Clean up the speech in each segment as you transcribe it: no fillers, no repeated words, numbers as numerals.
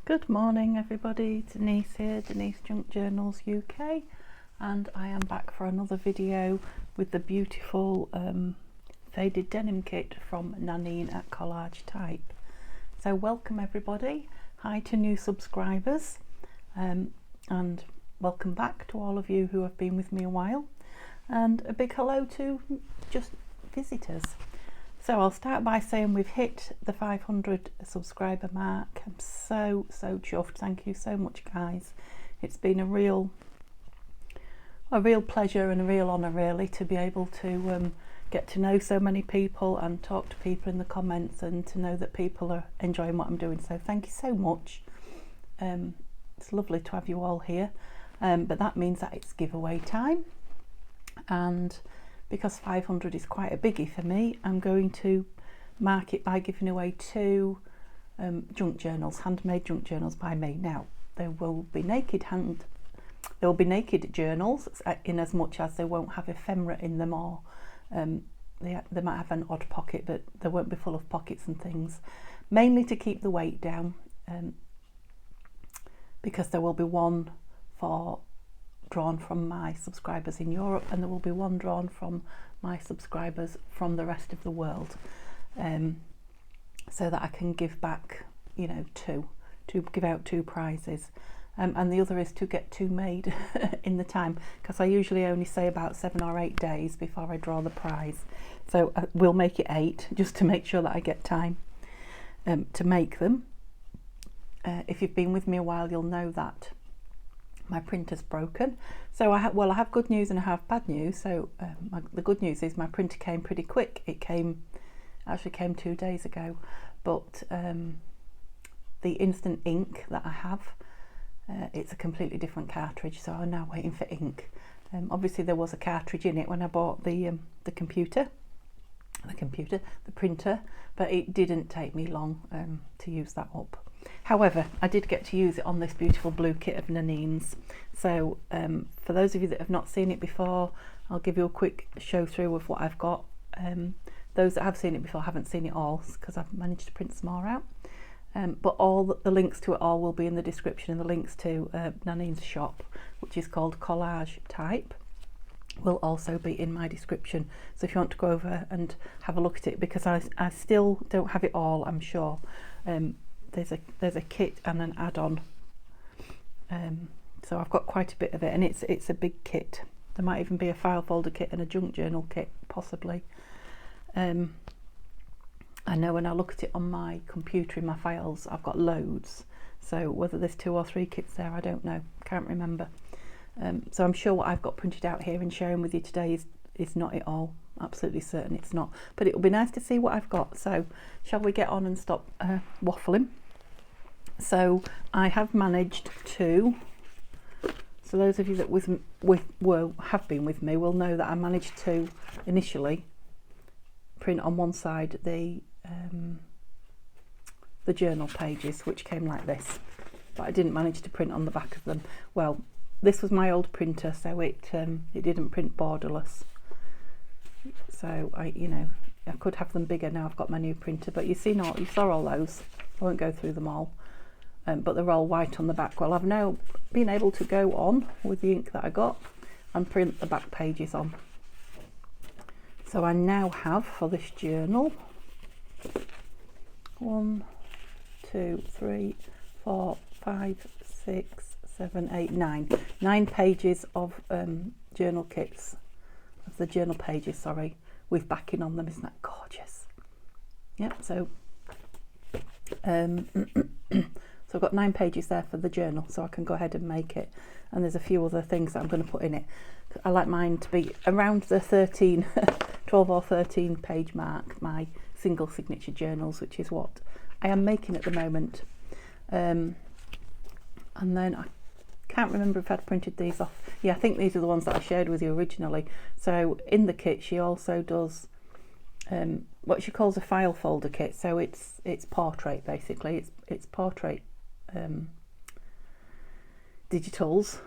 Good morning everybody, Denise here, Denise Junk Journals UK, and I am back for another video with the beautiful faded denim kit from Nanine at Collage Type. So welcome everybody, hi to new subscribers, and welcome back to all of you who have been with me a while, and a big hello to just visitors. So I'll start by saying we've hit the 500 subscriber mark. I'm so chuffed. Thank you so much, guys. It's been a real pleasure and a real honour, really, to be able to get to know so many people and talk to people in the comments, and to know that people are enjoying what I'm doing. So thank you so much. It's lovely to have you all here. But that means that it's giveaway time, and because 500 is quite a biggie for me, I'm going to mark it by giving away two junk journals, handmade junk journals by me. Now, there will be naked journals, in as much as they won't have ephemera in them, or they might have an odd pocket, but they won't be full of pockets and things, mainly to keep the weight down, because there will be one drawn from my subscribers in Europe, and there will be one drawn from my subscribers from the rest of the world, so that I can give back, you know, to give out two prizes, and the other is to get two made in the time, because I usually only say about 7 or 8 days before I draw the prize, so we'll make it 8 just to make sure that I get time to make them. If you've been with me a while, you'll know that my printer's broken. So I have good news and I have bad news. So the good news is my printer came pretty quick. It actually came 2 days ago, but the instant ink that I have, it's a completely different cartridge, so I'm now waiting for ink. Obviously there was a cartridge in it when I bought the printer, but it didn't take me long to use that up. However, I did get to use it on this beautiful blue kit of Nanine's. So for those of you that have not seen it before, I'll give you a quick show through of what I've got. Those that have seen it before haven't seen it all, because I've managed to print some more out. But all the links to it all will be in the description, and the links to Nanine's shop, which is called Collage Type, will also be in my description. So if you want to go over and have a look at it, because I still don't have it all, I'm sure. There's a kit and an add-on, so I've got quite a bit of it, and it's a big kit. There might even be a file folder kit and a junk journal kit, possibly. I know when I look at it on my computer in my files, I've got loads, so whether there's 2 or 3 kits there, I don't know, can't remember. So I'm sure what I've got printed out here and sharing with you today is not it all. Absolutely certain it's not, but it will be nice to see what I've got. So shall we get on and stop waffling? So I have managed to, so those of you that have been with me will know that I managed to initially print on one side the journal pages, which came like this, but I didn't manage to print on the back of them. Well, this was my old printer, so it didn't print borderless. So I could have them bigger now I've got my new printer, but you saw all those. I won't go through them all, but they're all white on the back. Well, I've now been able to go on with the ink that I got and print the back pages on. So I now have, for this journal, 1, 2, 3, 4, 5, 6, 7, 8, 9 pages of journal kits, of the journal pages, sorry, with backing on them. Isn't that gorgeous? Yep. So so I've got 9 pages there for the journal, so I can go ahead and make it, and there's a few other things that I'm going to put in it. I like mine to be around the 12 or 13 page mark, my single signature journals, which is what I am making at the moment. And then I can't remember if I'd printed these off. Yeah, I think these are the ones that I shared with you originally. So in the kit she also does what she calls a file folder kit. So it's portrait, basically. It's portrait digitals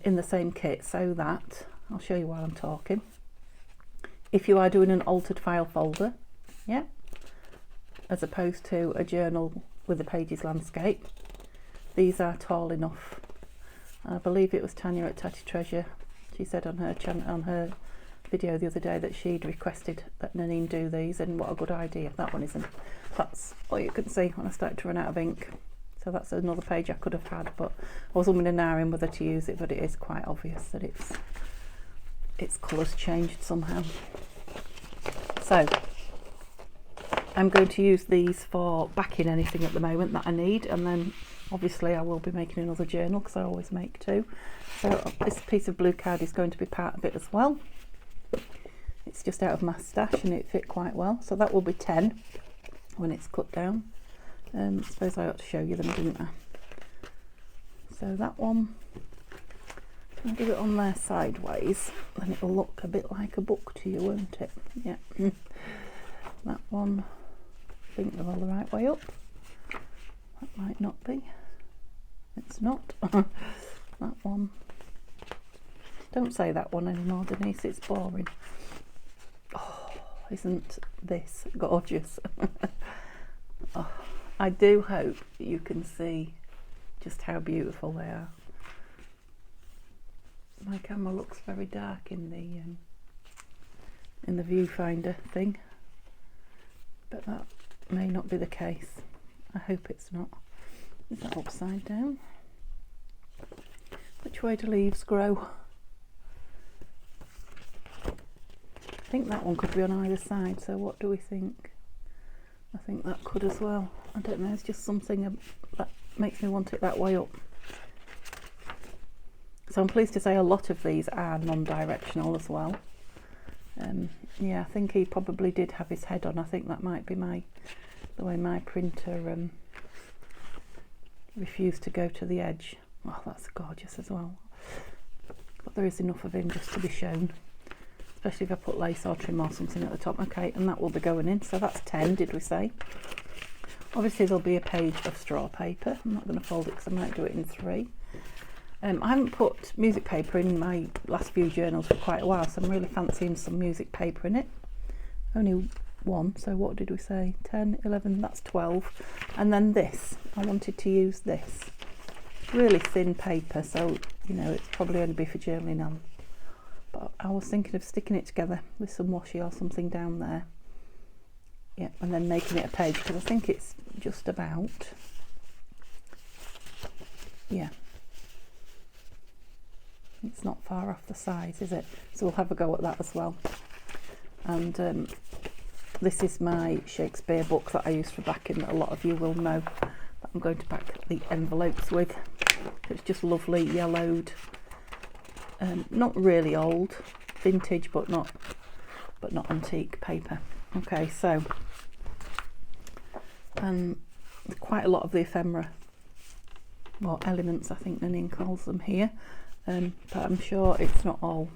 in the same kit, so that I'll show you while I'm talking. If you are doing an altered file folder, yeah, as opposed to a journal with the pages landscape, these are tall enough. I believe it was Tanya at Tatty Treasure. She said on her channel, on her video the other day, that she'd requested that Nanine do these, and what a good idea. That one isn't. That's all you can see when I started to run out of ink. So that's another page I could have had, but I was umming and ahhing whether to use it, but it is quite obvious that its colours changed somehow. So I'm going to use these for backing anything at the moment that I need, and then obviously I will be making another journal because I always make two. So this piece of blue card is going to be part of it as well. It's just out of my stash and it fit quite well, so that will be 10 when it's cut down. I suppose I ought to show you them, didn't I? So that one, I'll do it on there sideways, then it'll look a bit like a book to you, won't it? Yeah. That one, I think they're all the right way up. That might not be. It's not. That one. Don't say that one anymore, Denise, it's boring. Oh, isn't this gorgeous? Oh, I do hope you can see just how beautiful they are. My camera looks very dark in the viewfinder thing, but that may not be the case. I hope it's not. Is that upside down? Which way do leaves grow? I think that one could be on either side, so what do we think? I think that could as well. I don't know, it's just something that makes me want it that way up. So I'm pleased to say a lot of these are non-directional as well. Yeah, I think he probably did have his head on. I think that might be the way my printer refused to go to the edge. Oh, that's gorgeous as well. But there is enough of him just to be shown, especially if I put lace or trim or something at the top. Okay, and that will be going in. So that's 10, did we say? Obviously there'll be a page of straw paper. I'm not going to fold it because I might do it in 3. I haven't put music paper in my last few journals for quite a while, so I'm really fancying some music paper in it. Only one, so what did we say? 10, 11, that's 12. And then this, I wanted to use this. Really thin paper, so you know it's probably only be for journaling on. But I was thinking of sticking it together with some washi or something down there. Yeah, and then making it a page, because I think it's just about, yeah. It's not far off the size, is it? So we'll have a go at that as well. And this is my Shakespeare book that I use for backing, that a lot of you will know, that I'm going to back the envelopes with. It's just lovely yellowed, not really old, vintage, but not antique paper. Okay, so quite a lot of the ephemera, or elements, I think Nanine calls them here. But I'm sure it's not all.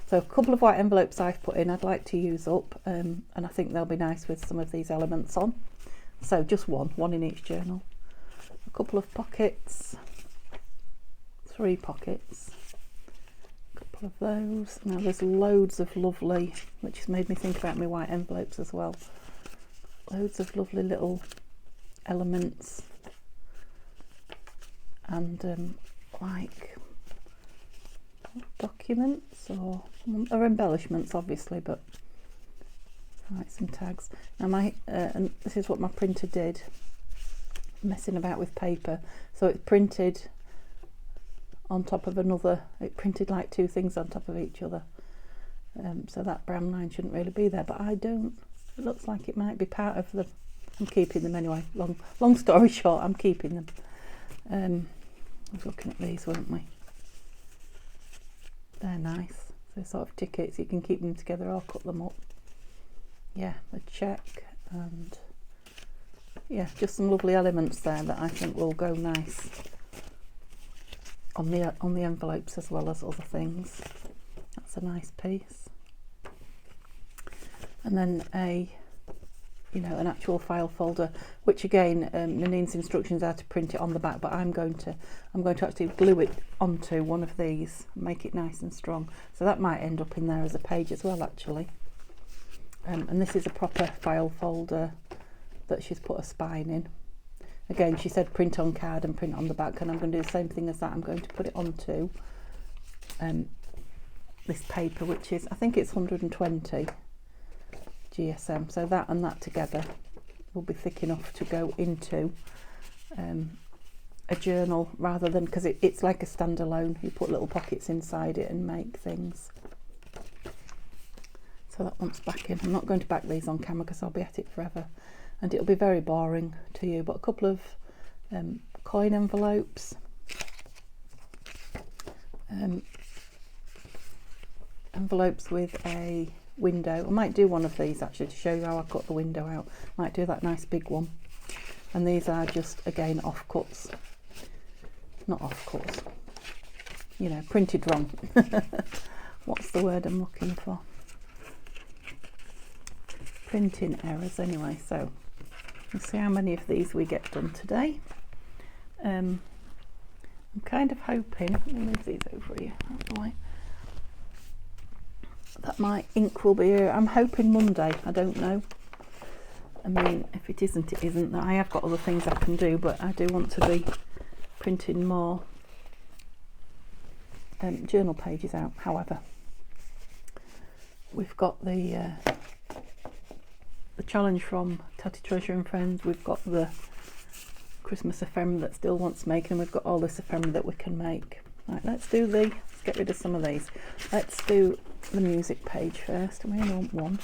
So a couple of white envelopes I've put in I'd like to use up, and I think they'll be nice with some of these elements on. So just one in each journal. A couple of pockets, 3 pockets, a couple of those. Now there's loads of lovely, which has made me think about my white envelopes as well. Loads of lovely little elements, and like documents or embellishments, obviously, but like some tags. Now and this is what my printer did, messing about with paper. So it printed on top of another, it printed like 2 things on top of each other. So that brown line shouldn't really be there, but I don't, it looks like it might be part of the, I'm keeping them anyway. Long story short, I'm keeping them. I was looking at these, weren't we? They're nice. They're sort of tickets, you can keep them together or cut them up. Yeah, a check, and yeah, just some lovely elements there that I think will go nice on the envelopes as well as other things. That's a nice piece. And then an actual file folder, which again, Nanine's instructions are to print it on the back, but I'm going to actually glue it onto one of these, make it nice and strong. So that might end up in there as a page as well, actually. And this is a proper file folder that she's put a spine in. again, she said print on card and print on the back, and I'm going to do the same thing as that. I'm going to put it onto this paper, which is, I think it's 120 GSM, so that and that together will be thick enough to go into a journal, rather than, because it's like a standalone, you put little pockets inside it and make things. So that one's back in. I'm not going to back these on camera because I'll be at it forever and it'll be very boring to you, but a couple of coin envelopes, envelopes with a window. I might do one of these actually to show you how I cut the window out. Might do that nice big one. And these are just, again, offcuts. Not offcuts, you know, printed wrong. What's the word I'm looking for? Printing errors anyway. So we'll see how many of these we get done today. I'm kind of hoping, let me move these over here out the way, that my ink will be here. I'm hoping Monday, I don't know. I mean, if it isn't, it isn't. I have got other things I can do, but I do want to be printing more journal pages out. However, we've got the challenge from Tatty Treasure and Friends. We've got the Christmas ephemera that still wants making. We've got all this ephemera that we can make. Right, let's get rid of some of these. Let's do the music page first. We only want one.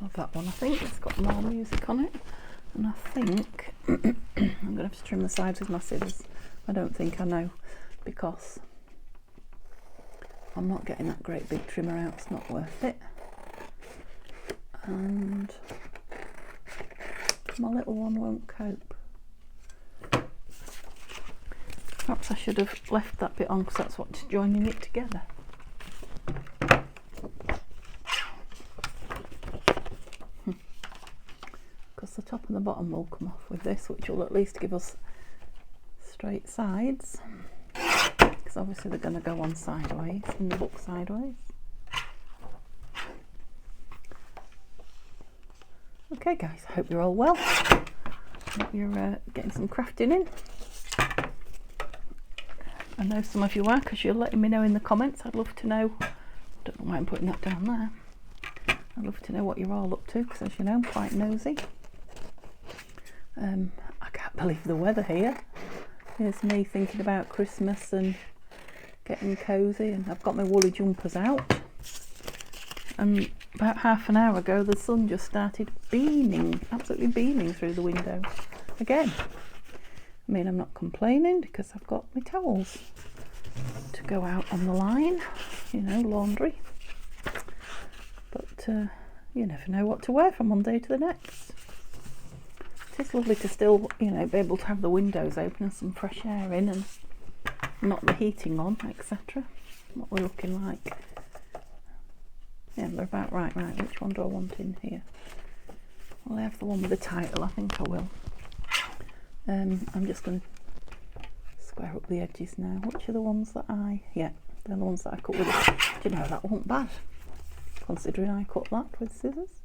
Love that one. I think it's got more music on it, and I think I'm going to have to trim the sides with my scissors. I don't think I know, because I'm not getting that great big trimmer out. It's not worth it. And my little one won't cope. Perhaps I should have left that bit on, because that's what's joining it together. Because the top and the bottom will come off with this, which will at least give us straight sides, because obviously they're going to go on sideways in the book sideways. Okay guys, I hope you're all well. Hope you're getting some crafting in. I know some of you are, because you're letting me know in the comments. I'd love to know. I don't know why I'm putting that down there. I'd love to know what you're all up to, because as you know, I'm quite nosy. I can't believe the weather here. Here's me thinking about Christmas and getting cosy, and I've got my woolly jumpers out. And about half an hour ago, the sun just started beaming, absolutely beaming through the window again. I mean, I'm not complaining, because I've got my towels to go out on the line, you know, laundry. But you never know what to wear from one day to the next. It's lovely to still, you know, be able to have the windows open and some fresh air in, and not the heating on, etc. What we're looking like. Yeah, they're about right. Which one do I want in here? Well, I have the one with the title. I think I will. I'm just going to square up the edges now. Which are the ones that yeah, they're the ones that I cut with it. Do you know, that wasn't bad, considering I cut that with scissors.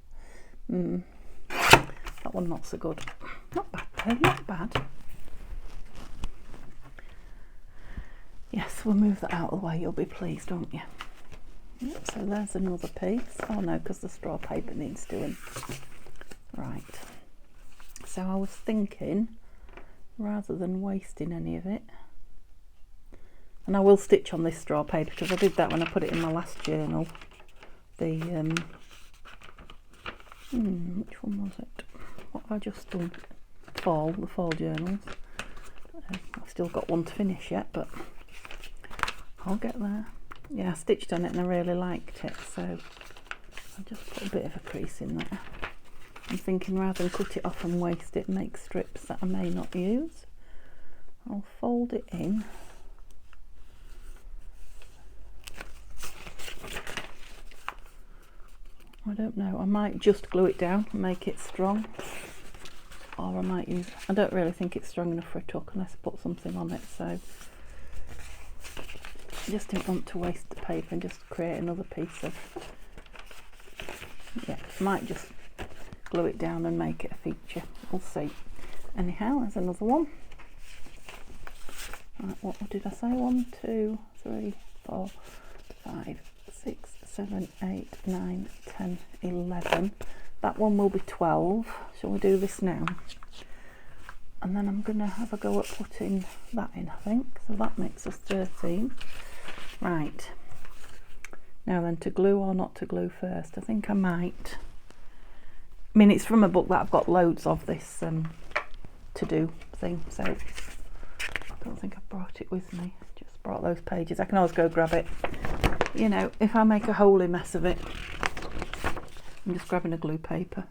That one not so good. Not bad though, not bad. Yes, we'll move that out of the way. You'll be pleased, won't you? Yep, so there's another piece. Oh no, because the straw paper needs doing. Right. So I was thinking, rather than wasting any of it, and I will stitch on this straw paper, because I did that when I put it in my last journal. The which one was it? What have I just done? The fall journals. I've still got one to finish yet, but I'll get there. Yeah, I stitched on it and I really liked it, so I'll just put a bit of a crease in there. I'm thinking, rather than cut it off and waste it and make strips that I may not use, I'll fold it in. I don't know, I might just glue it down and make it strong, or I might use, I don't really think it's strong enough for a tuck unless I put something on it, so Just didn't want to waste the paper and just create another piece of, yeah, might just glue it down and make it a feature, we'll see. Anyhow, there's another one. Right, what did I say? 1, 2, 3, 4, 5, 6, 7, 8, 9, 10, 11. That one will be 12. Shall we do this now? And then I'm going to have a go at putting that in, I think. So that makes us 13. Right. Now then, to glue or not to glue first? I think I might. I mean, it's from a book that I've got loads of, this to do thing. So I don't think I've brought it with me. Just brought those pages. I can always go grab it. You know, if I make a holy mess of it, I'm just grabbing a glue paper,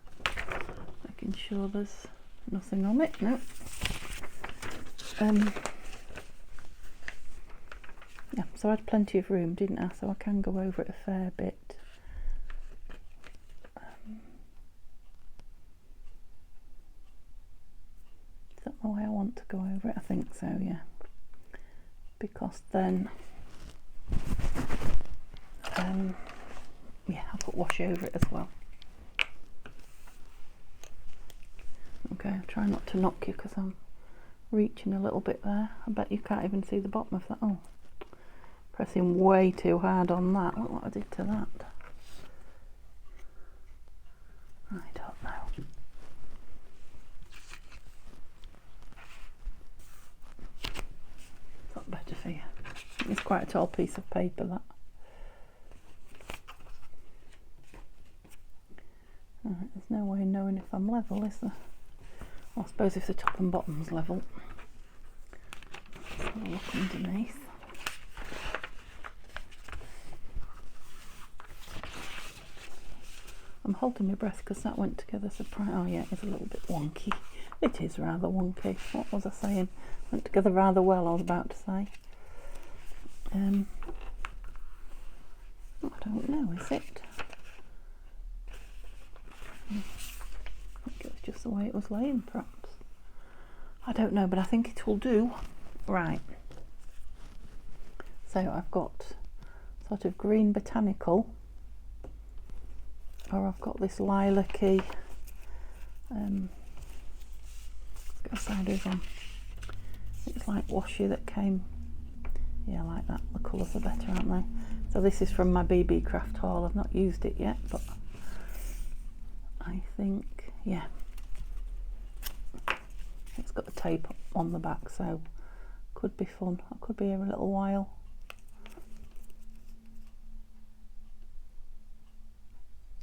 making sure there's nothing on it. No. Yeah, so I had plenty of room, didn't I? So I can go over it a fair bit. Is that the way I want to go over it? I think so, yeah. Because then, yeah, I'll put washi over it as well. Okay, I'll try not to knock you because I'm reaching a little bit there. I bet you can't even see the bottom of that. Oh, pressing way too hard on that. Look what I did to that. I don't know. Is that better for you? It's quite a tall piece of paper, that. Right, there's no way of knowing if I'm level, is there? Well, I suppose if the top and bottom's level. Let's have a look underneath. I'm holding my breath because that went together surprise. Oh yeah, it's a little bit wonky. It is rather wonky. What was I saying? Went together rather well, I was about to say. I don't know, is it? I think it was just the way it was laying, perhaps. I don't know, but I think it will do. Right. So I've got sort of green botanical, or I've got this lilac-y, let's get a sideways on. It's like washi that came, yeah, like that. The colours are better, aren't they? So this is from my BB Craft haul. I've not used it yet, but I think, yeah, it's got the tape on the back, so could be fun. I could be here a little while.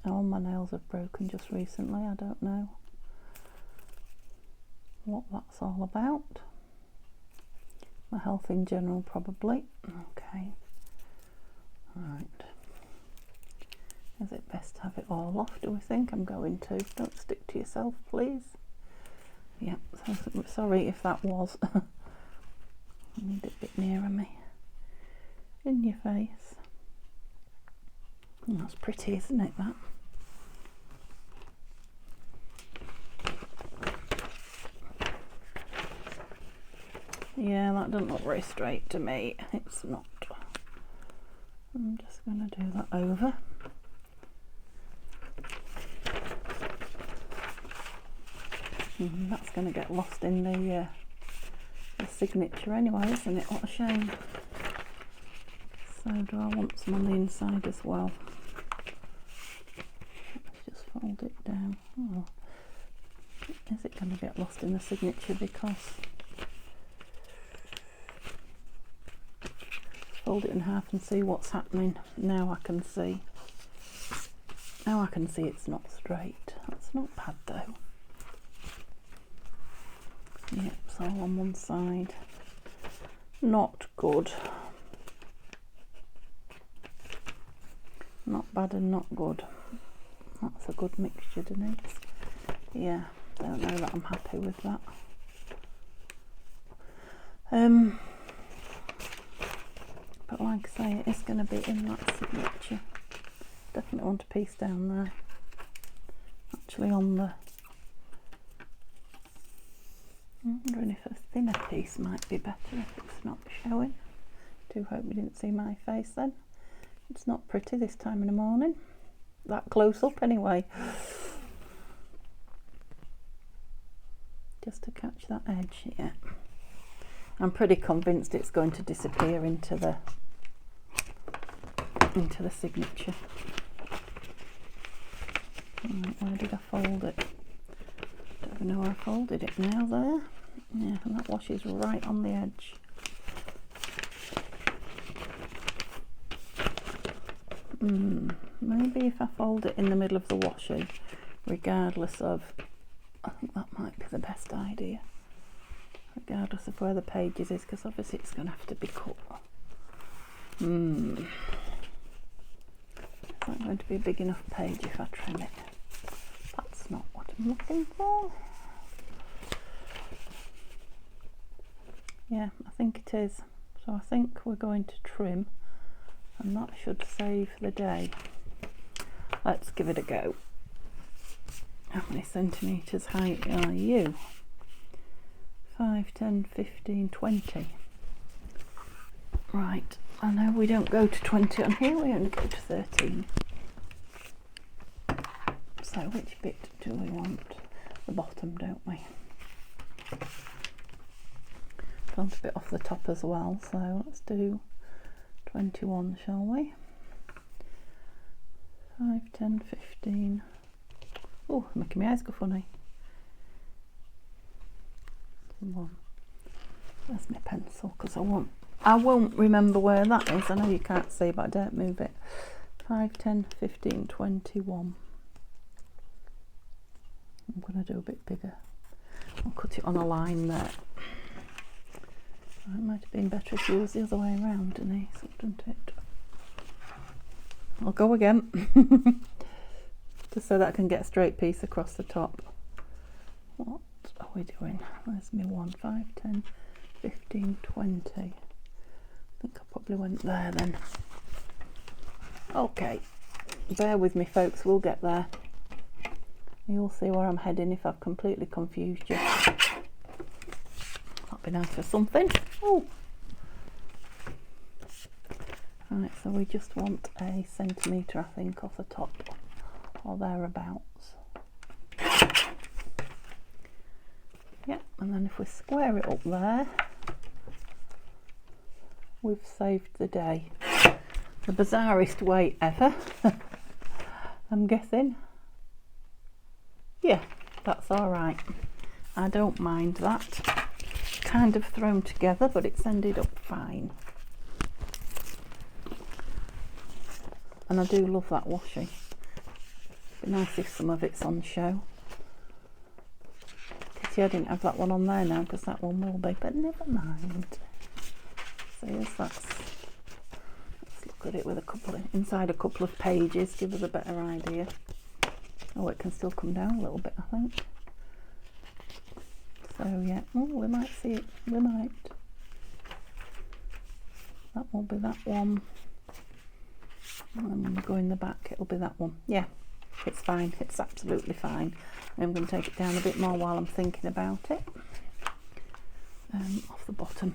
Oh, my nails have broken just recently. I don't know what that's all about. My health in general, probably. Okay. Right. Is it best to have it all off, do we think? I'm going to. Don't stick to yourself, please. Yeah, so, sorry if that was. I need it a bit nearer me. In your face. Oh, that's pretty, isn't it, that? Yeah, that doesn't look very straight to me. It's not. I'm just going to do that over. That's going to get lost in the signature anyway, isn't it? What a shame. So do I want some on the inside as well? Let's just fold it down. Oh. Is it going to get lost in the signature? Because fold it in half and see what's happening. Now I can see. Now I can see it's not straight. That's not bad though. Yep, it's all on one side. Not good. Not bad and not good. That's a good mixture, Denise. Yeah, don't know that I'm happy with that. But like I say, it is going to be in that signature. Definitely want a piece down there. Actually on the... I'm wondering if a thinner piece might be better if it's not showing. Do hope you didn't see my face then. It's not pretty this time in the morning. That close up anyway. Just to catch that edge, yeah. I'm pretty convinced it's going to disappear into the signature. Right, where did I fold it? Don't even know where I folded it now. There. Yeah, and that washes right on the edge. Maybe if I fold it in the middle of the washing, regardless of, I think that might be the best idea. Regardless of where the pages is, because obviously it's going to have to be cut. Is that going to be a big enough page if I trim it? That's not what I'm looking for. Yeah, I think it is. So I think we're going to trim, and that should save the day. Let's give it a go. How many centimetres height are you? 5, 10, 15, 20. Right, I know we don't go to 20 on here, we only go to 13. So which bit do we want? The bottom, don't we? Want a bit off the top as well, so let's do 21, shall we? 5, 10, 15. Oh, making my eyes go funny. 1. There's my pencil, because I won't remember where that is. I know you can't see, but I don't move it. 5, 10, 15, 21. I'm going to do a bit bigger. I'll cut it on a line there. It might have been better if it was the other way around, Denise, wouldn't it? I'll go again. Just so that I can get a straight piece across the top. What are we doing? There's me 1, 5, 10, 15, 20. I think I probably went there then. Okay, bear with me folks, we'll get there. You'll see where I'm heading if I've completely confused you. That'd be nice for something. Oh. Right, so we just want a centimetre, I think, off the top, or thereabouts. Yeah, and then if we square it up there, we've saved the day. The bizarrest way ever, I'm guessing. Yeah, that's all right. I don't mind that. Kind of thrown together, but it's ended up fine. And I do love that washi. Be nice if some of it's on show. See, I didn't have that one on there now, because that one will be, but never mind. So let's look at it with inside a couple of pages, give us a better idea. Oh, it can still come down a little bit, I think. So yeah, oh, we might see it, we might. That will be that one. And when we go in the back, it'll be that one. Yeah, it's fine, it's absolutely fine. I'm going to take it down a bit more while I'm thinking about it. Off the bottom.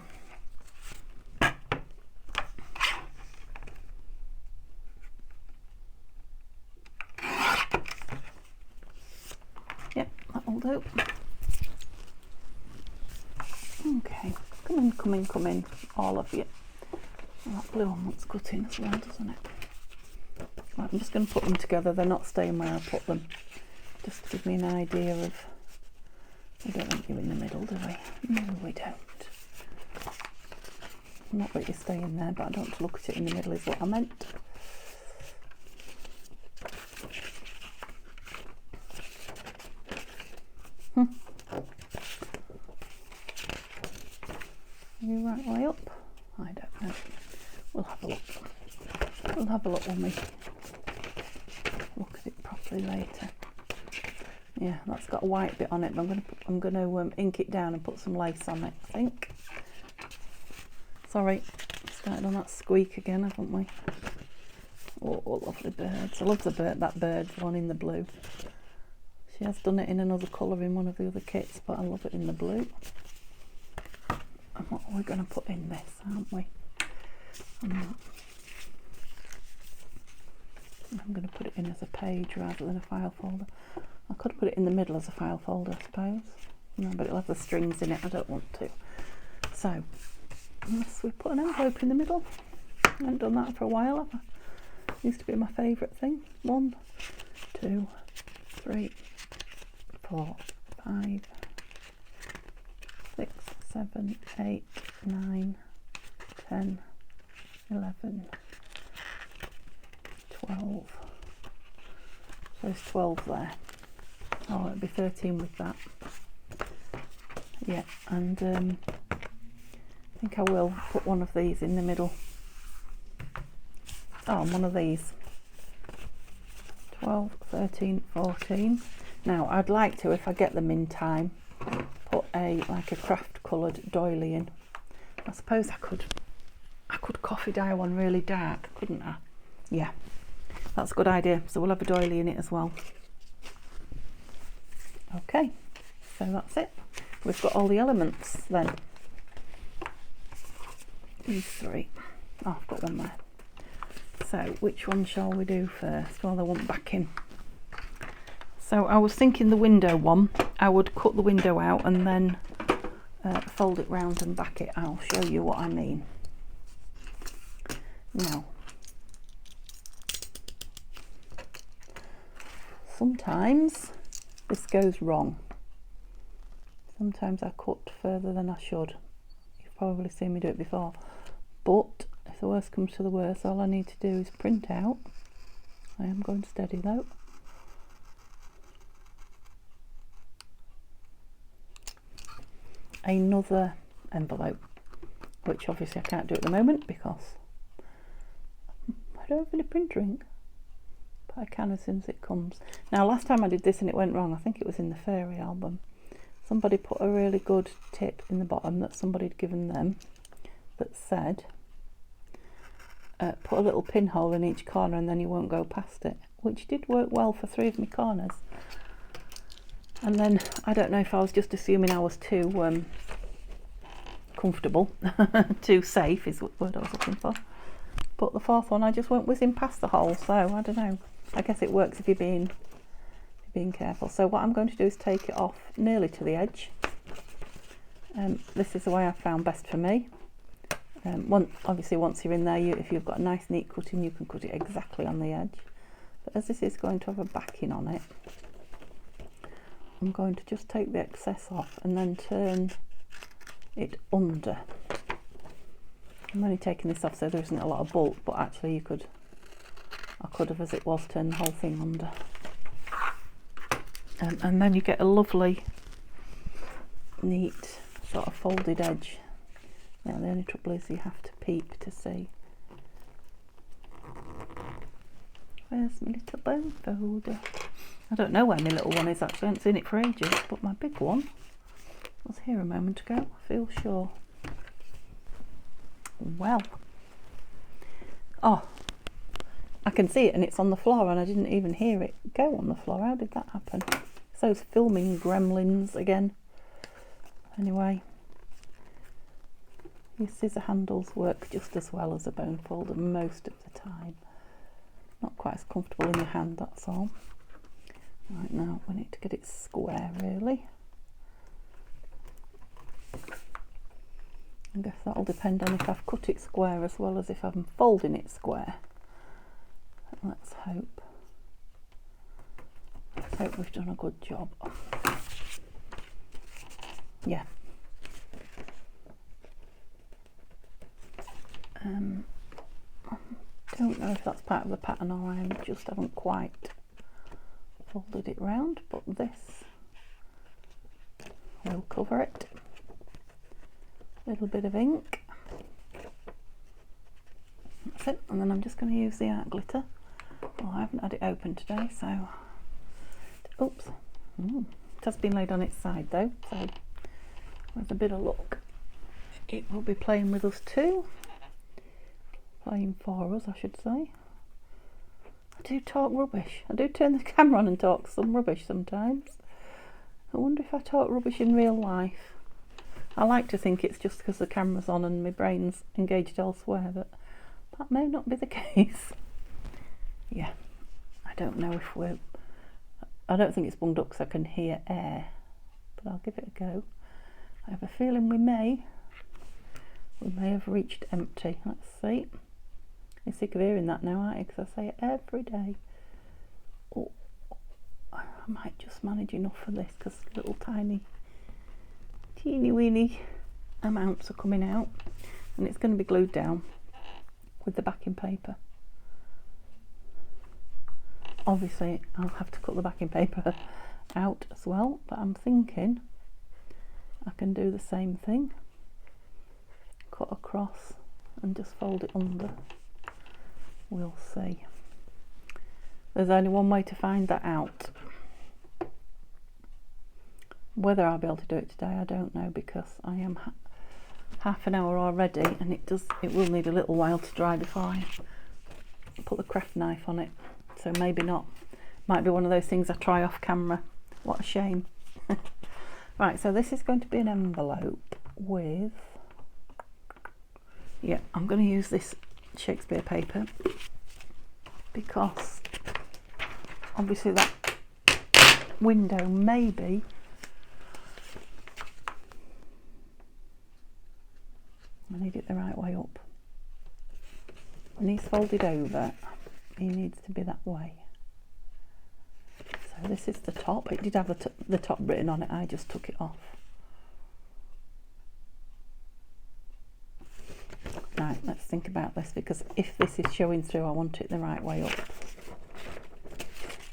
Yep, that'll do. Okay, come in, all of you. That blue one looks good in as well, doesn't it? Right, I'm just going to put them together. They're not staying where I put them. Just to give me an idea of... We don't want you in the middle, do we? No, we don't. Not that you stay in there, but I don't want to look at it in the middle is what I meant. Are you right way up? I don't know. We'll have a look. We'll have a look when we look at it properly later. Yeah, that's got a white bit on it, but I'm going to ink it down and put some lace on it, I think. Sorry, started on that squeak again, haven't we? Oh, lovely birds. I love that bird's one in the blue. She has done it in another colour in one of the other kits, but I love it in the blue. And what are we going to put in this, aren't we? I'm going to put it in as a page rather than a file folder. I could put it in the middle as a file folder, I suppose. No, but it'll have the strings in it. I don't want to. So, unless we put an envelope in the middle. I haven't done that for a while, have I? Used to be my favourite thing. 1, 2, 3, 4, 5, 6, 7, 8, 9, 10, 11, 12. So there's 12 there. Oh, it'd be 13 with that. Yeah, and I think I will put one of these in the middle. Oh, one of these. 12, 13, 14. Now, I'd like to, if I get them in time, put like a craft coloured doily in. I suppose I could coffee dye one really dark, couldn't I? Yeah, that's a good idea. So we'll have a doily in it as well. Okay, so that's it. We've got all the elements then. These 3. Oh, I've got one there. So which one shall we do first? Well, they want backing. So I was thinking the window one. I would cut the window out and then fold it round and back it. I'll show you what I mean. Now, sometimes this goes wrong. Sometimes I cut further than I should. You've probably seen me do it before. But if the worst comes to the worst, all I need to do is print out. I am going steady though. Another envelope, which obviously I can't do at the moment because I don't have any printer ink. But I can as soon as it comes. Now, last time I did this and it went wrong, I think it was in the fairy album. Somebody put a really good tip in the bottom that somebody had given them that said, put a little pinhole in each corner and then you won't go past it, which did work well for 3 of my corners. And then, I don't know if I was just assuming I was too comfortable, too safe is what word I was looking for. But the 4th one I just went whizzing past the hole, so I don't know. I guess it works if you're being careful. So what I'm going to do is take it off nearly to the edge. This is the way I found best for me. Obviously once you're in there, if you've got a nice neat cutting, you can cut it exactly on the edge. But as this is going to have a backing on it, I'm going to just take the excess off and then turn it under. I'm only taking this off so there isn't a lot of bulk, but actually I could have, as it was, turned the whole thing under. And then you get a lovely, neat sort of folded edge. Now the only trouble is you have to peep to see. Where's my little bone folder? I don't know where my little one is actually, I haven't seen it for ages, but my big one was here a moment ago, I feel sure. Well, oh, I can see it and it's on the floor and I didn't even hear it go on the floor. How did that happen? It's those filming gremlins again. Anyway, your scissor handles work just as well as a bone folder most of the time. Not quite as comfortable in your hand, that's all. Right, now we need to get it square really. I guess that'll depend on if I've cut it square as well as if I'm folding it square. Let's hope we've done a good job. Yeah. I don't know if that's part of the pattern or I just haven't quite folded it round, but this will cover it. Little bit of ink. That's it, and then I'm just going to use the art glitter. Well, I haven't had it open today, so oops. It has been laid on its side though, so with a bit of luck it will be playing with us too. Playing for us, I should say. I do talk rubbish. I do turn the camera on and talk some rubbish sometimes. I wonder if I talk rubbish in real life. I like to think it's just because the camera's on and my brain's engaged elsewhere, but that may not be the case. Yeah, I don't know if I don't think it's bunged up because I can hear air, but I'll give it a go. I have a feeling we may have reached empty. Let's see. You're sick of hearing that now, aren't you? Because I say it every day. Oh, I might just manage enough for this because little tiny, teeny weeny amounts are coming out, and it's going to be glued down with the backing paper. Obviously I'll have to cut the backing paper out as well, but I'm thinking I can do the same thing, cut across and just fold it under. We'll see. There's only one way to find that out. Whether I'll be able to do it today, I don't know, because I am half an hour already, and it will need a little while to dry before I put the craft knife on it. So maybe not. Might be one of those things I try off camera. What a shame. Right, so this is going to be an envelope with, yeah, I'm going to use this Shakespeare paper because obviously that window maybe I need it the right way up. When he's folded over, he needs to be that way. So this is the top. It did have the top written on it. I just took it off. Right, let's think about this, because if this is showing through, I want it the right way up.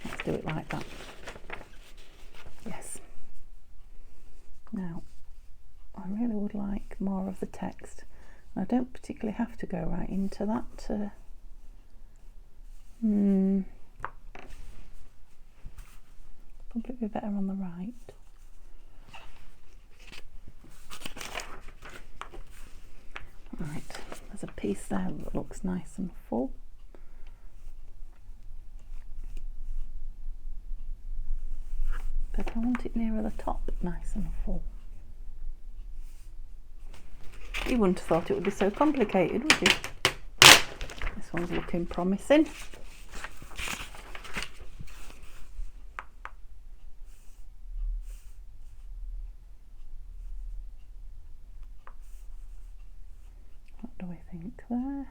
Let's do it like that. Yes. Now, I really would like more of the text. I don't particularly have to go right into that. Probably be better on the right. Right, there's a piece there that looks nice and full. But I want it nearer the top, nice and full. You wouldn't have thought it would be so complicated, would you? This one's looking promising. What do we think there?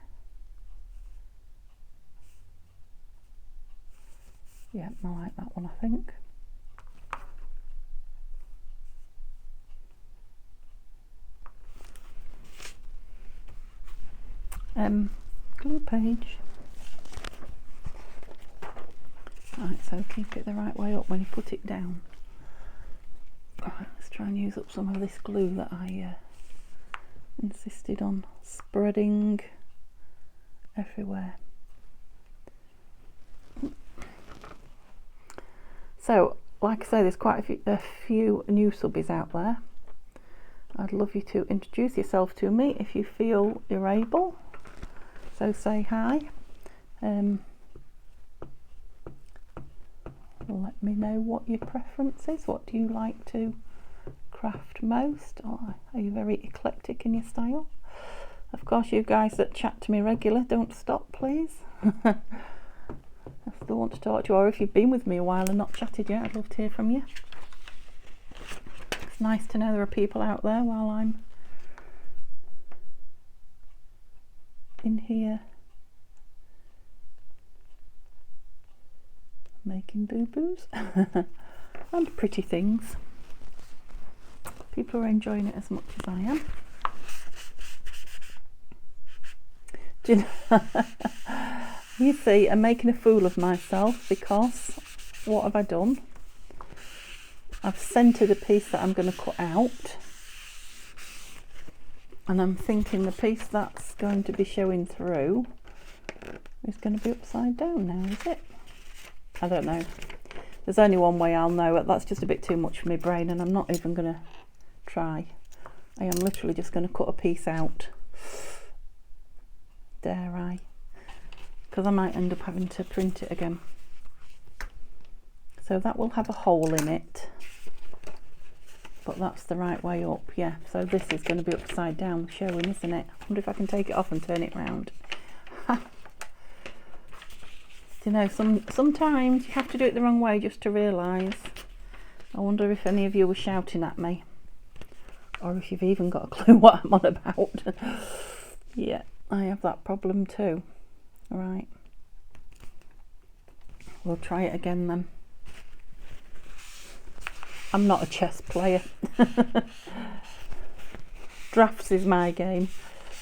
Yeah, I like that one, I think. Glue page. Right, so keep it the right way up when you put it down. Right, let's try and use up some of this glue that I insisted on spreading everywhere. So, like I say, there's quite a few new subbies out there. I'd love you to introduce yourself to me if you feel you're able. So say hi. Let me know what your preference is. What do you like to craft most? Or are you very eclectic in your style? Of course, you guys that chat to me regular, don't stop, please. I still want to talk to you, or if you've been with me a while and not chatted yet, I'd love to hear from you. It's nice to know there are people out there while I'm in here making boo-boos and pretty things. People are enjoying it as much as I am. Do you know, you see, I'm making a fool of myself because what have I done? I've centered a piece that I'm going to cut out, and I'm thinking the piece that's going to be showing through is going to be upside down now, is it? I don't know. There's only one way I'll know it. That's just a bit too much for my brain, and I'm not even going to try. I am literally just going to cut a piece out. Dare I? Because I might end up having to print it again. So that will have a hole in it, but that's the right way up. Yeah, so this is going to be upside down showing, isn't it? I wonder if I can take it off and turn it round. You know, sometimes you have to do it the wrong way just to realise. I wonder if any of you were shouting at me, or if you've even got a clue what I'm on about. Yeah, I have that problem too. Right, we'll try it again then. I'm not a chess player. Drafts is my game,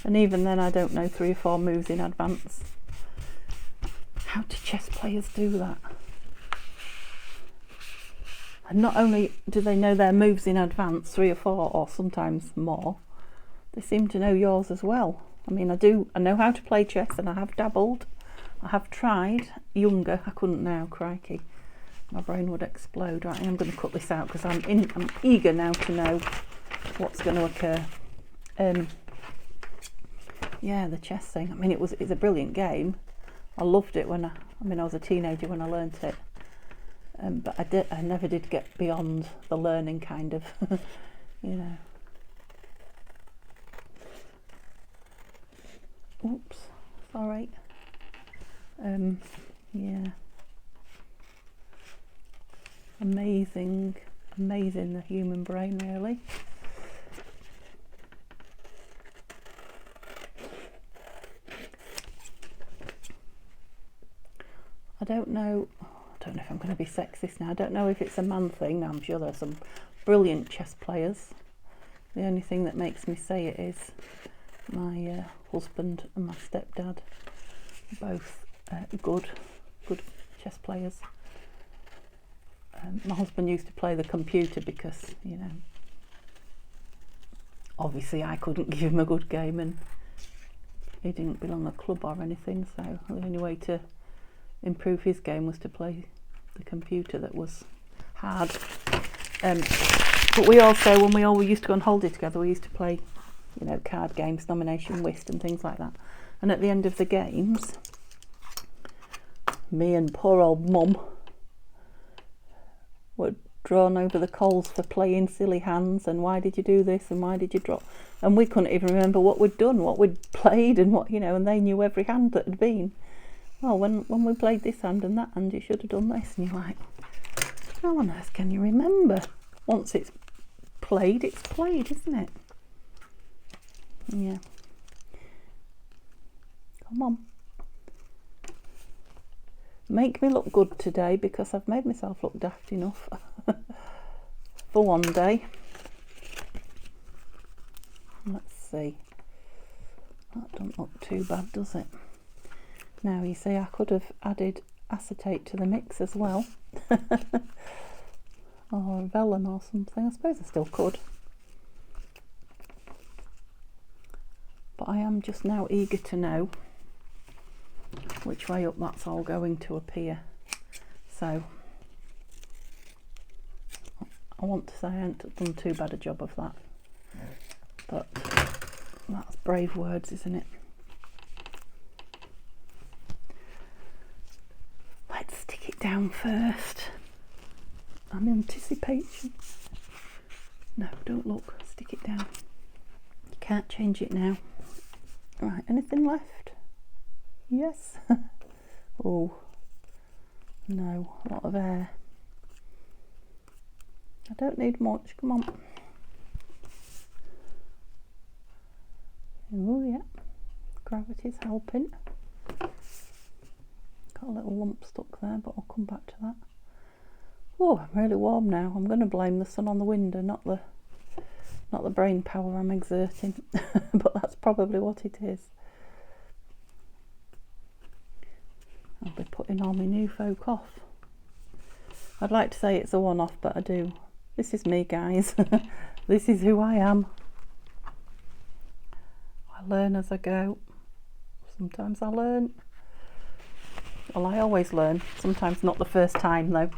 and even then I don't know 3 or 4 moves in advance. How do chess players do that? And not only do they know their moves in advance, 3 or 4 or sometimes more, they seem to know yours as well. I mean, I know how to play chess, and I have dabbled. I have tried younger. I couldn't now, crikey. My brain would explode. Right, I'm going to cut this out because I'm eager now to know what's going to occur. Yeah, the chess thing. I mean, it's a brilliant game. I loved it when I was a teenager when I learnt it. But I never did get beyond the learning kind of, you know. Oops, sorry. Yeah. Amazing the human brain, really. I don't know if I'm going to be sexist now. I don't know if it's a man thing. I'm sure there's some brilliant chess players. The only thing that makes me say it is my husband and my stepdad are both good chess players. My husband used to play the computer because, you know, obviously I couldn't give him a good game, and he didn't belong a club or anything, so the only way to improve his game was to play the computer that was hard. But we also, when we all used to go on holiday together, we used to play, you know, card games, nomination whist and things like that. And at the end of the games, me and poor old mum were drawn over the coals for playing silly hands and why did you do this and why did you drop, and we couldn't even remember what we'd done, what we'd played, and what, you know, and they knew every hand that had been. Well, when we played this hand and that hand, you should have done this, and you're like, how on earth can you remember? Once it's played, isn't it? Yeah. Come on. Make me look good today, because I've made myself look daft enough for one day. Let's see. That doesn't look too bad, does it? Now, you see, I could have added acetate to the mix as well. Or vellum or something. I suppose I still could. But I am just now eager to know which way up that's all going to appear. So I want to say I haven't done too bad a job of that, but that's brave words, isn't it? Let's stick it down first. I'm in anticipation. No, don't look, stick it down. You can't change it now. Right, anything left? Yes. Oh no, a lot of air. I don't need much, come on. Oh yeah, gravity's helping. Got a little lump stuck there, but I'll come back to that. Oh, I'm really warm now. I'm going to blame the sun on the window, not the brain power I'm exerting. But that's probably what it is. I'll be putting all my new folk off. I'd like to say it's a one-off, but I do. This is me, guys. This is who I am. I learn as I go. Sometimes I learn. Well, I always learn. Sometimes not the first time, though.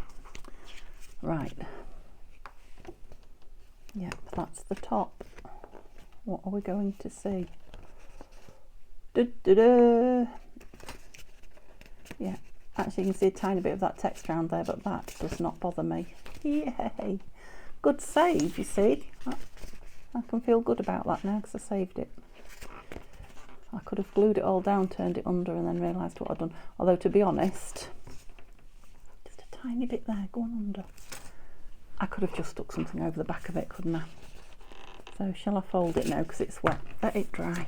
Right. Yep, that's the top. What are we going to see? Da-da-da. Yeah, actually you can see a tiny bit of that text around there, but that does not bother me. Yay! Good save, you see. I can feel good about that now because I saved it. I could have glued it all down, turned it under, and then realised what I'd done. Although, to be honest, just a tiny bit there, go on under. I could have just stuck something over the back of it, couldn't I? So shall I fold it now because it's wet? Let it dry.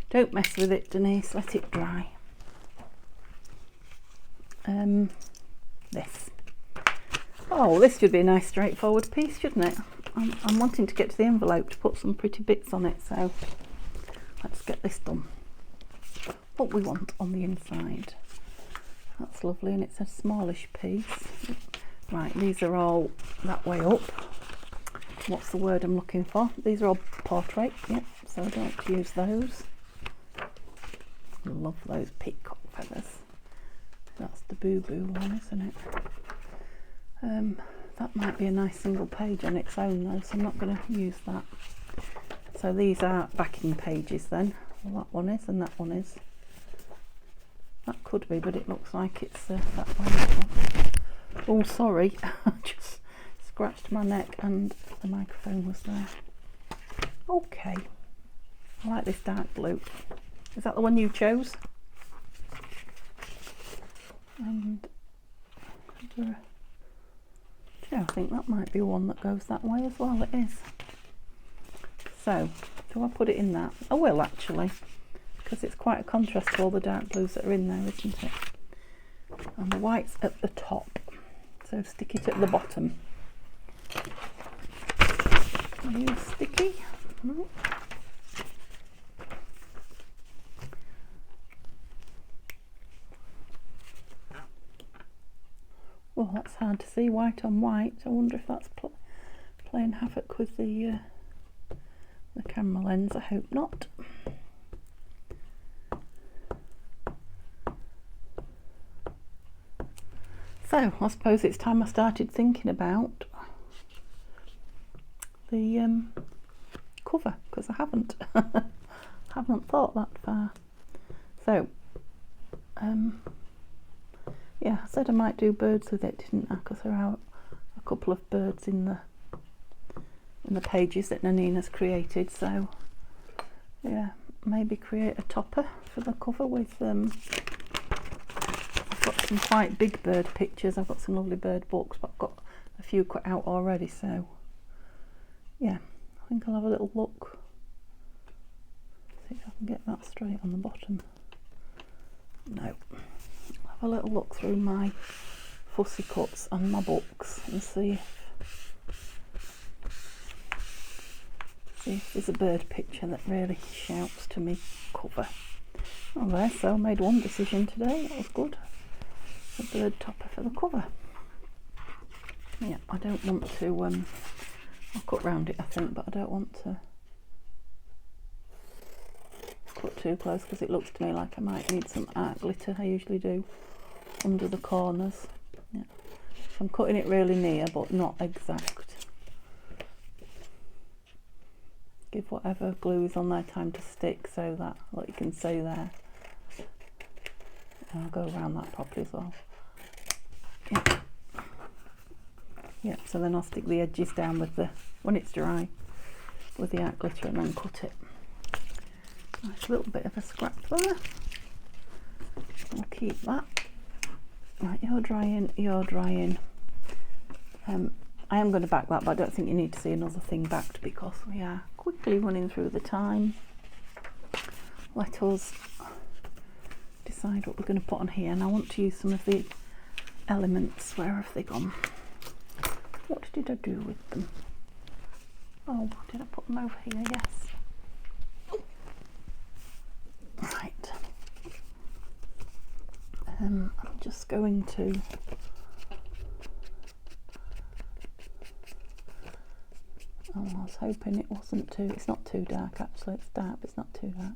Don't mess with it, Denise, let it dry. This. Oh, this should be a nice straightforward piece, shouldn't it? I'm wanting to get to the envelope to put some pretty bits on it, so let's get this done. What we want on the inside. That's lovely, and it's a smallish piece. Right, these are all that way up. What's the word I'm looking for? These are all portrait, yep, so I don't use those. Love those peacock feathers. That's the boo-boo one, isn't it? That might be a nice single page on its own though, so I'm not going to use that. So these are backing pages then. Well, that one is and that one is. That could be, but it looks like it's that one. Oh, sorry, I just scratched my neck and the microphone was there. Okay, I like this dark blue. Is that the one you chose? And I think that might be one that goes that way as well. It is. So, do I put it in that? I will actually, because it's quite a contrast to all the dark blues that are in there, isn't it? And the white's at the top, so stick it at the bottom. Are you sticky? No. Oh, that's hard to see, white on white. I wonder if that's playing havoc with the camera lens. I hope not. So, I suppose it's time I started thinking about the cover, because I haven't thought that far. So, yeah, I said I might do birds with it, didn't I? Because there are a couple of birds in the pages that Nanina's created. So yeah, maybe create a topper for the cover with I've got some quite big bird pictures. I've got some lovely bird books, but I've got a few cut out already. So yeah, I think I'll have a little look. See if I can get that straight on the bottom. No. Have a little look through my fussy cuts and my books and see if there's a bird picture that really shouts to me cover. Oh, there, so I made one decision today. That was good. A bird topper for the cover. Yeah, I don't want to I'll cut round it, I think, but I don't want to cut too close because it looks to me like I might need some art glitter. I usually do under the corners. Yeah. So I'm cutting it really near but not exact. Give whatever glue is on there time to stick, so that what you can see there. And I'll go around that properly as well. Yeah. Yeah, so then I'll stick the edges down with when it's dry with the art glitter and then cut it. Nice little bit of a scrap there. I'll keep that. Right, you're drying, you're drying. I am going to back that, but I don't think you need to see another thing backed because we are quickly running through the time. Let us decide what we're going to put on here, and I want to use some of the elements. Where have they gone? What did I do with them? Oh, did I put them over here? Yes. Right. I'm just going to I was hoping it wasn't too, it's not too dark actually, it's dark but it's not too dark,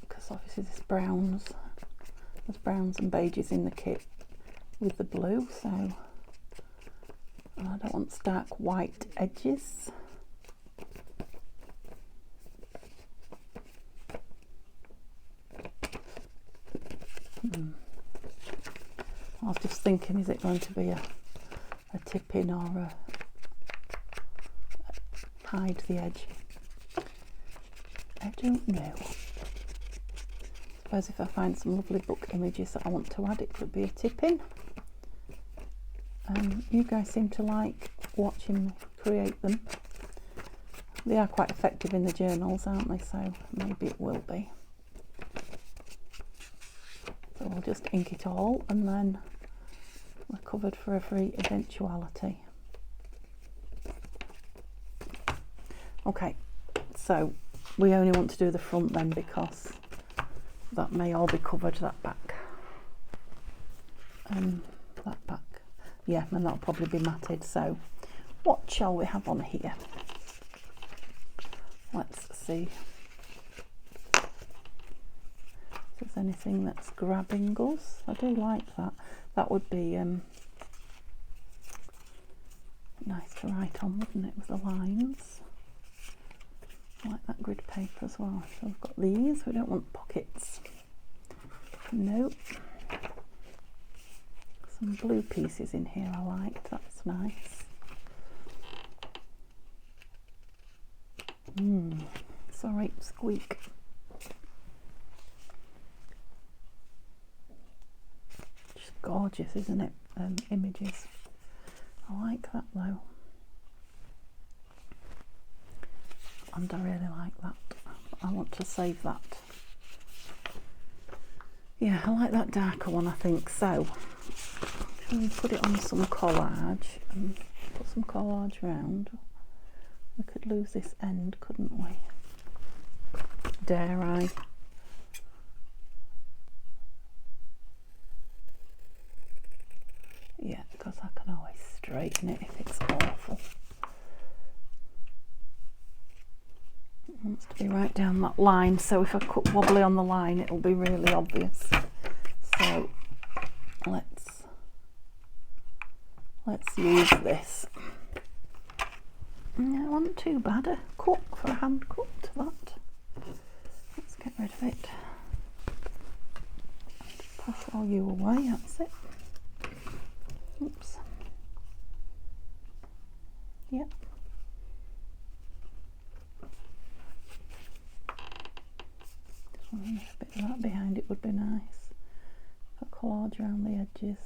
because obviously there's browns and beiges in the kit with the blue, so I don't want stark white edges. I was just thinking, is it going to be a tip in or a hide the edge? I don't know. suppose if I find some lovely book images that I want to add, it could be a tip in. You guys seem to like watching me create them. They are quite effective in the journals, aren't they? So maybe it will be. So we'll just ink it all, and then we're covered for every eventuality. Okay, so we only want to do the front then, because that may all be covered, that back. That back. Yeah, and that'll probably be matted. So what shall we have on here? Let's see if there's anything that's grabbing us. I do like that. That would be nice to write on, wouldn't it, with the lines. I like that grid paper as well. So we've got these. We don't want pockets. Nope. Some blue pieces in here I liked. That's nice. Sorry, squeak. Just gorgeous, isn't it? Images. I like that though. And I really like that. I want to save that. Yeah, I like that darker one, I think. So, shall we put it on some collage and put some collage round? We could lose this end, couldn't we? Dare I? Yeah, because I can always straighten it if it's awful. It wants to be right down that line, so if I cut wobbly on the line, it'll be really obvious. So let's use this. Yeah, it wasn't too bad a cut for a hand cut to that. Let's get rid of it. Push all you away, that's it. Oops. Yep. Just want to leave a bit of that behind, it would be nice. Put collage around the edges.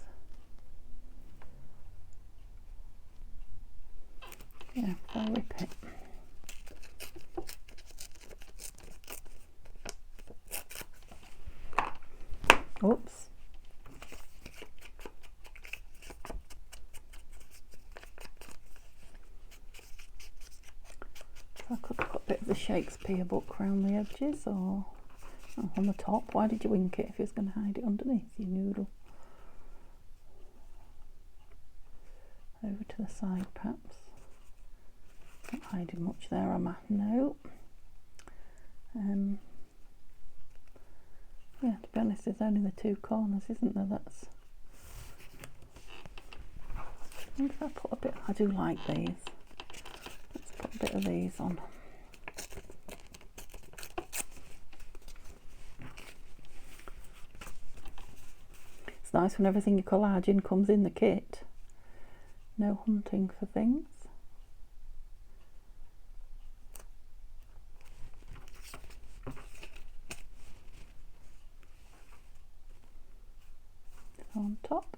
Yeah, I'll rip it. Oops. So I could put a bit of the Shakespeare book around the edges, or on the top. Why did you ink it if you was going to hide it underneath, you noodle? Over to the side perhaps. Not hiding much there, am I? No. Yeah, to be honest, there's only the two corners, isn't there? That's. I think if I put a bit, I do like these. Let's put a bit of these on. It's nice when everything you collage in comes in the kit. No hunting for things. On top.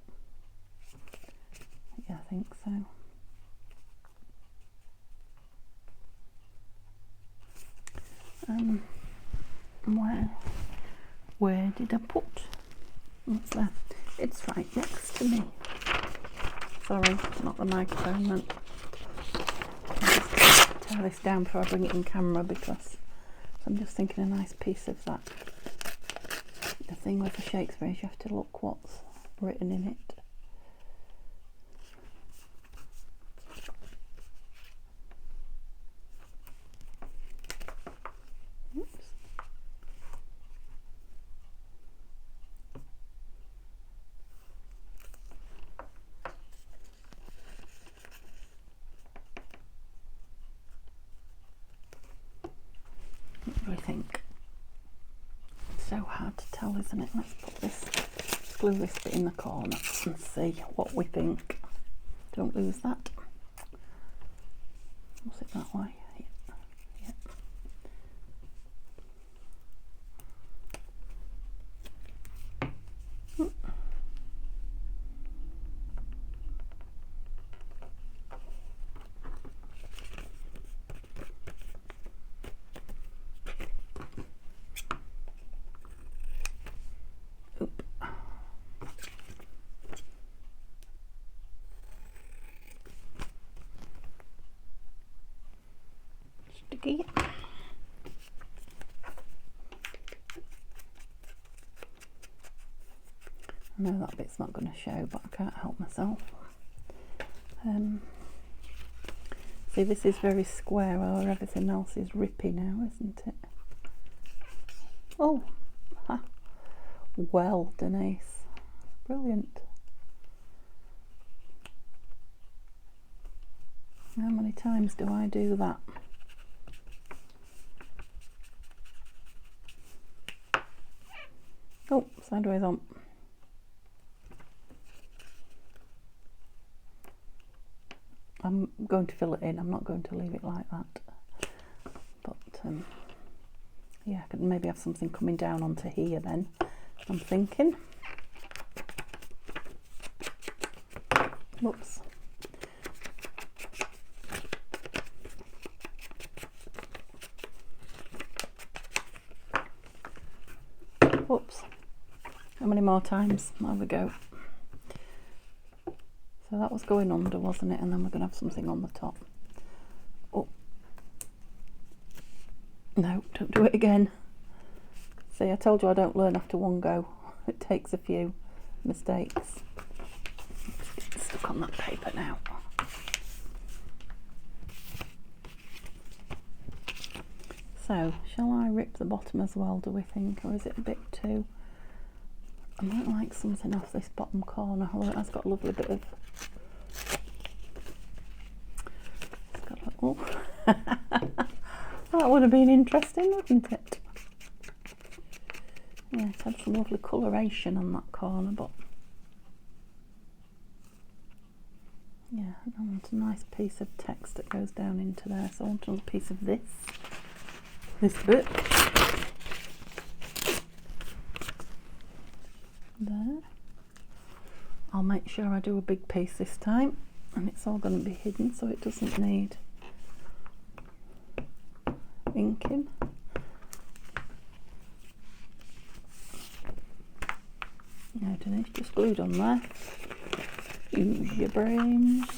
Yeah, I think so. Where did I put? What's that? It's right next to me. Sorry, not the microphone then. I'll just tear this down before I bring it in camera, because I'm just thinking a nice piece of that. The thing with the Shakespeare is you have to look what's written in it. Oops. What do we think? It's so hard to tell, isn't it? Let's put this, glue this bit in the corner and see what we think. Don't lose that. Was it that way? Yeah. sticky. I know that bit's not going to show, but I can't help myself. See, this is very square, or everything else is rippy now, isn't it? Oh, ha. Well, Denise, brilliant. How many times do I do that? Oh, sideways on. I'm going to fill it in. I'm not going to leave it like that. But yeah, I could maybe have something coming down onto here then, I'm thinking. Whoops. Whoops. How many more times? There we go. So that was going under, wasn't it? And then we're going to have something on the top. Oh. No, don't do it again. See, I told you I don't learn after one go. It takes a few mistakes. Get stuck on that paper now. So, shall I rip the bottom as well, do we think? Or is it a bit too... I might like something off this bottom corner. Oh, it has got a lovely bit of... It's got a little... That would have been interesting, wouldn't it? Yeah, it had some lovely coloration on that corner, but... Yeah, I want a nice piece of text that goes down into there, so I want another piece of this bit. There. I'll make sure I do a big piece this time, and it's all going to be hidden so it doesn't need inking. No, Denise, just glued on there. Use your brains.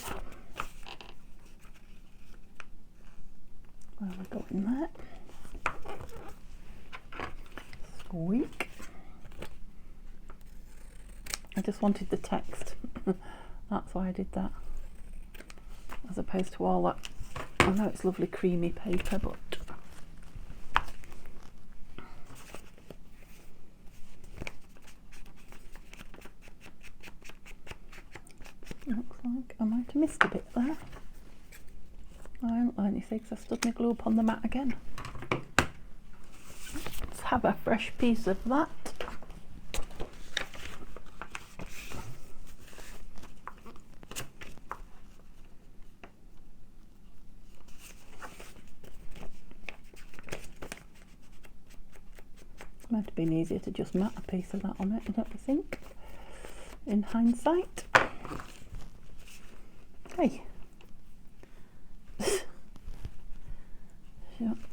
Where are we going there? Squeak. I just wanted the text. That's why I did that. As opposed to all that. I know it's lovely creamy paper, but looks like I might have missed a bit there. I haven't learned anything because I stood my glue up on the mat again. Let's have a fresh piece of that. Might have been easier to just mat a piece of that on it, don't you think? In hindsight. Hey.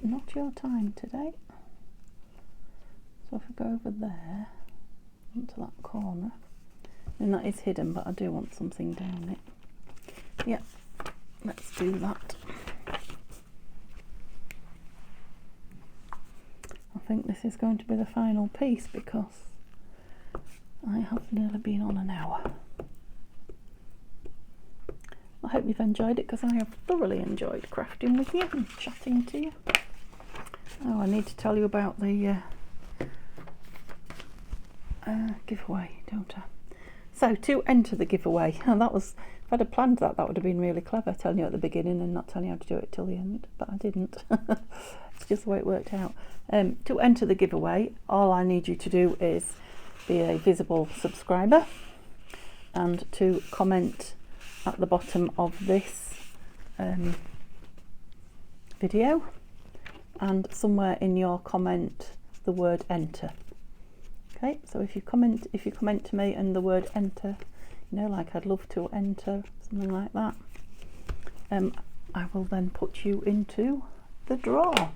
Not your time today. So if I go over there, onto that corner, and that is hidden, but I do want something down it. Yeah, let's do that. I think this is going to be the final piece because I have nearly been on an hour. I hope you've enjoyed it because I have thoroughly enjoyed crafting with you and chatting to you. Oh, I need to tell you about the giveaway, don't I? So to enter the giveaway, and that was, if I'd have planned that, that would have been really clever, telling you at the beginning and not telling you how to do it till the end, but I didn't. It's just the way it worked out. To enter the giveaway, all I need you to do is be a visible subscriber and to comment at the bottom of this video, and somewhere in your comment the word enter. Okay, so if you comment to me and the word enter, you know, like I'd love to enter, something like that, I will then put you into the draw.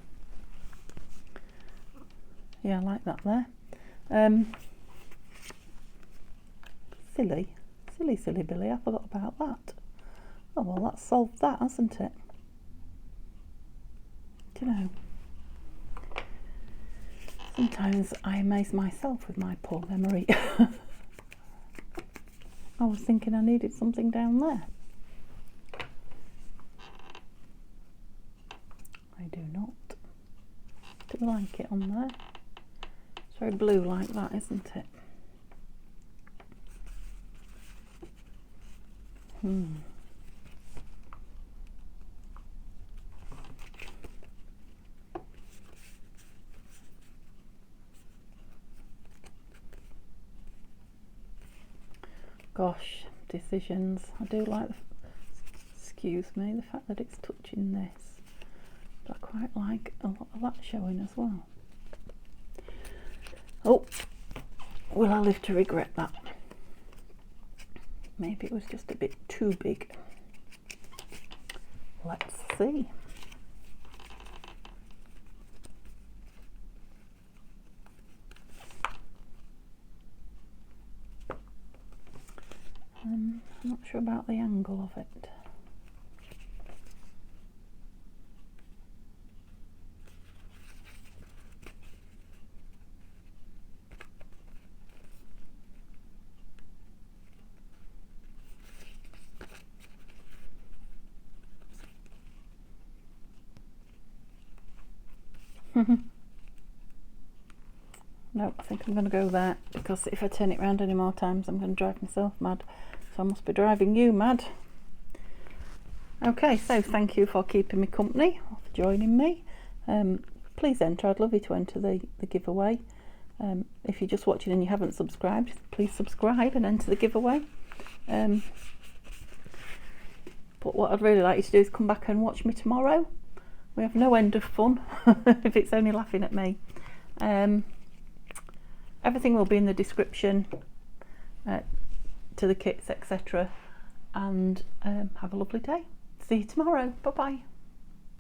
Yeah, I like that there. Silly Billy, I forgot about that. Oh well, that's solved that, hasn't it? Do you know, sometimes I amaze myself with my poor memory. I was thinking I needed something down there. I do not. Do I like it on there? It's very blue like that, isn't it? Gosh, decisions. I do like excuse me, the fact that it's touching this. But I quite like a lot of that showing as well. Oh, will I live to regret that? Maybe it was just a bit too big. Let's see. I'm not sure about the angle of it. No, I think I'm going to go there, because if I turn it around any more times I'm going to drive myself mad. So I must be driving you mad. Okay, so thank you for keeping me company, or for joining me. Please enter. I'd love you to enter the giveaway. If you're just watching and you haven't subscribed, please subscribe and enter the giveaway. But what I'd really like you to do is come back and watch me tomorrow. We have no end of fun if it's only laughing at me. Everything will be in the description to the kits, etc. And have a lovely day. See you tomorrow. Bye bye.